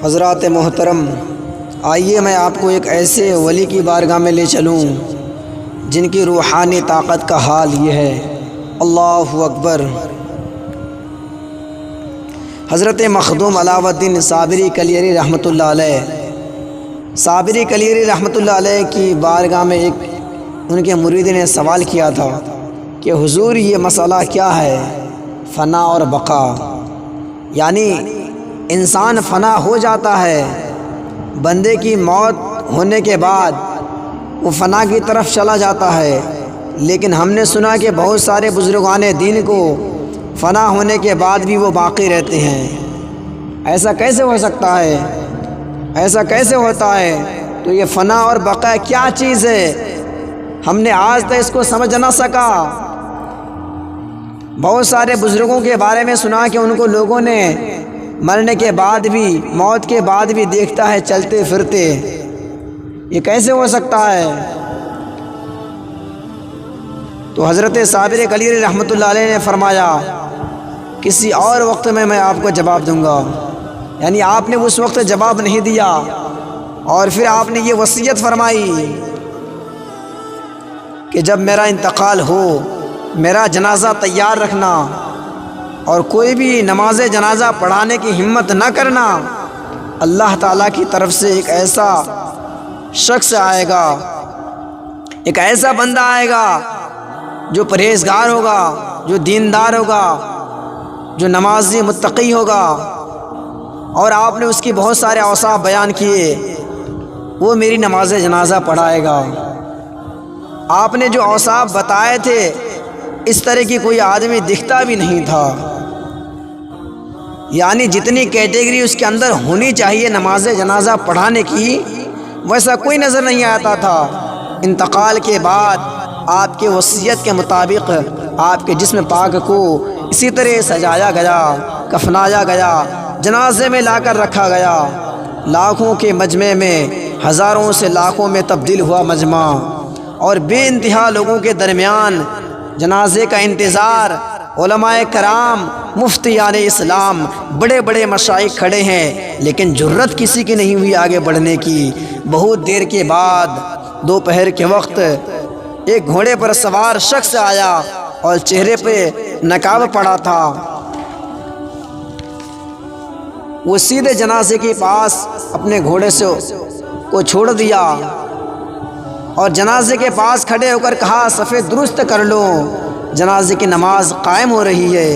حضرات محترم، آئیے میں آپ کو ایک ایسے ولی کی بارگاہ میں لے چلوں جن کی روحانی طاقت کا حال یہ ہے۔ اللہ اکبر۔ حضرت مخدوم علاؤ الدین صابری کلیری رحمۃ اللہ علیہ، صابری کلیری رحمۃ اللہ علیہ کی بارگاہ میں ایک ان کے مرید نے سوال کیا تھا کہ حضور یہ مسئلہ کیا ہے، فنا اور بقا؟ یعنی انسان فنا ہو جاتا ہے، بندے کی موت ہونے کے بعد وہ فنا کی طرف چلا جاتا ہے، لیکن ہم نے سنا کہ بہت سارے بزرگان دین کو فنا ہونے کے بعد بھی وہ باقی رہتے ہیں۔ ایسا کیسے ہو سکتا ہے؟ ایسا کیسے ہوتا ہے؟ تو یہ فنا اور بقا کیا چیز ہے؟ ہم نے آج تک اس کو سمجھ نہ سکا۔ بہت سارے بزرگوں کے بارے میں سنا کہ ان کو لوگوں نے مرنے کے بعد بھی، موت کے بعد بھی دیکھتا ہے چلتے پھرتے۔ یہ کیسے ہو سکتا ہے؟ تو حضرت صابر کلیری رحمۃ اللہ علیہ نے فرمایا کسی اور وقت میں آپ کو جواب دوں گا۔ یعنی آپ نے اس وقت جواب نہیں دیا، اور پھر آپ نے یہ وصیت فرمائی کہ جب میرا انتقال ہو میرا جنازہ تیار رکھنا، اور کوئی بھی نماز جنازہ پڑھانے کی ہمت نہ کرنا۔ اللہ تعالیٰ کی طرف سے ایک ایسا شخص آئے گا، ایک ایسا بندہ آئے گا جو پرہیزگار ہوگا، جو دیندار ہوگا، جو نمازی متقی ہوگا، اور آپ نے اس کی بہت سارے اوصاف بیان کیے، وہ میری نماز جنازہ پڑھائے گا۔ آپ نے جو اوصاف بتائے تھے اس طرح کی کوئی آدمی دکھتا بھی نہیں تھا، یعنی جتنی کیٹیگری اس کے اندر ہونی چاہیے نماز جنازہ پڑھانے کی، ویسا کوئی نظر نہیں آتا تھا۔ انتقال کے بعد آپ کے وصیت کے مطابق آپ کے جسم پاک کو اسی طرح سجایا گیا، کفنایا گیا، جنازے میں لا کر رکھا گیا۔ لاکھوں کے مجمع میں، ہزاروں سے لاکھوں میں تبدیل ہوا مجمع، اور بے انتہا لوگوں کے درمیان جنازے کا انتظار۔ علماء کرام، مفتیان اسلام، بڑے بڑے مشائخ کھڑے ہیں، لیکن جرت کسی کی نہیں ہوئی آگے بڑھنے کی۔ بہت دیر کے بعد دوپہر کے وقت ایک گھوڑے پر سوار شخص آیا اور چہرے پہ نقاب پڑا تھا۔ وہ سیدھے جنازے کے پاس اپنے گھوڑے سے کو چھوڑ دیا اور جنازے کے پاس کھڑے ہو کر کہا صفیں درست کر لو، جنازے کی نماز قائم ہو رہی ہے۔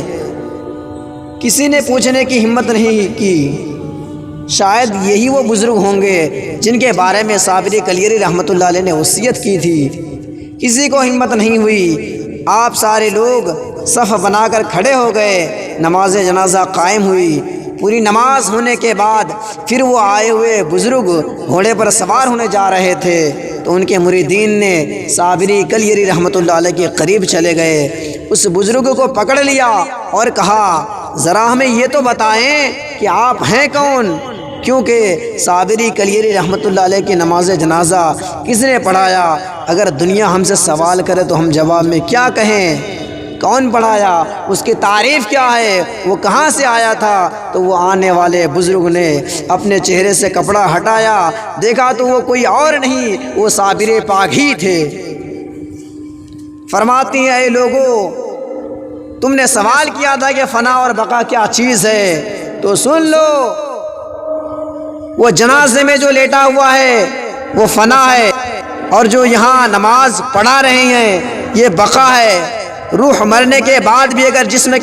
کسی نے پوچھنے کی ہمت نہیں کی۔ شاید یہی وہ بزرگ ہوں گے جن کے بارے میں صابری کلیری رحمۃ اللہ علیہ نے وصیت کی تھی۔ کسی کو ہمت نہیں ہوئی۔ آپ سارے لوگ صف بنا کر کھڑے ہو گئے، نماز جنازہ قائم ہوئی۔ پوری نماز ہونے کے بعد پھر وہ آئے ہوئے بزرگ گھوڑے پر سوار ہونے جا رہے تھے، تو ان کے مریدین نے صابری کلیری رحمۃ اللہ علیہ کے قریب چلے گئے، اس بزرگ کو پکڑ لیا اور کہا ذرا ہمیں یہ تو بتائیں کہ آپ ہیں کون، کیونکہ صابری کلیری رحمۃ اللہ علیہ کی نماز جنازہ کس نے پڑھایا؟ اگر دنیا ہم سے سوال کرے تو ہم جواب میں کیا کہیں؟ کون پڑھایا؟ اس کی تعریف کیا ہے؟ وہ کہاں سے آیا تھا؟ تو وہ آنے والے بزرگ نے اپنے چہرے سے کپڑا ہٹایا، دیکھا تو وہ کوئی اور نہیں، وہ صابر پاک ہی تھے۔ فرماتی ہیں اے لوگو، تم نے سوال کیا تھا کہ فنا اور بقا کیا چیز ہے، تو سن لو، وہ جنازے میں جو لیٹا ہوا ہے وہ فنا ہے، اور جو یہاں نماز پڑھا رہے ہیں یہ بقا ہے۔ روح مرنے کے بعد بھی اگر جسم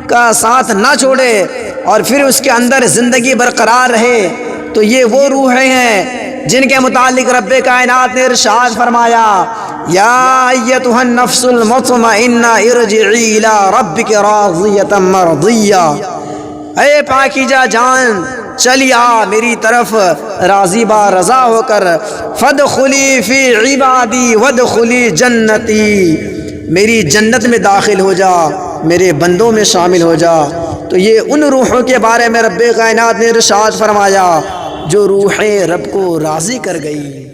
کا ساتھ نہ چھوڑے اور پھر اس کے اندر زندگی برقرار رہے تو یہ وہ روحیں ہیں جن کے متعلق رب کائنات نے ارشاد فرمایا یا ایتھا النفس المطمئنہ ارجعی الی ربک راضیۃ مرضیہ، اے پاکیزہ جان چلی آ میری طرف راضی با رضا ہو کر، فادخلی فی عبادی وادخلی جنتی، میری جنت میں داخل ہو جا، میرے بندوں میں شامل ہو جا۔ تو یہ ان روحوں کے بارے میں رب کائنات نے ارشاد فرمایا جو روحیں رب کو راضی کر گئی۔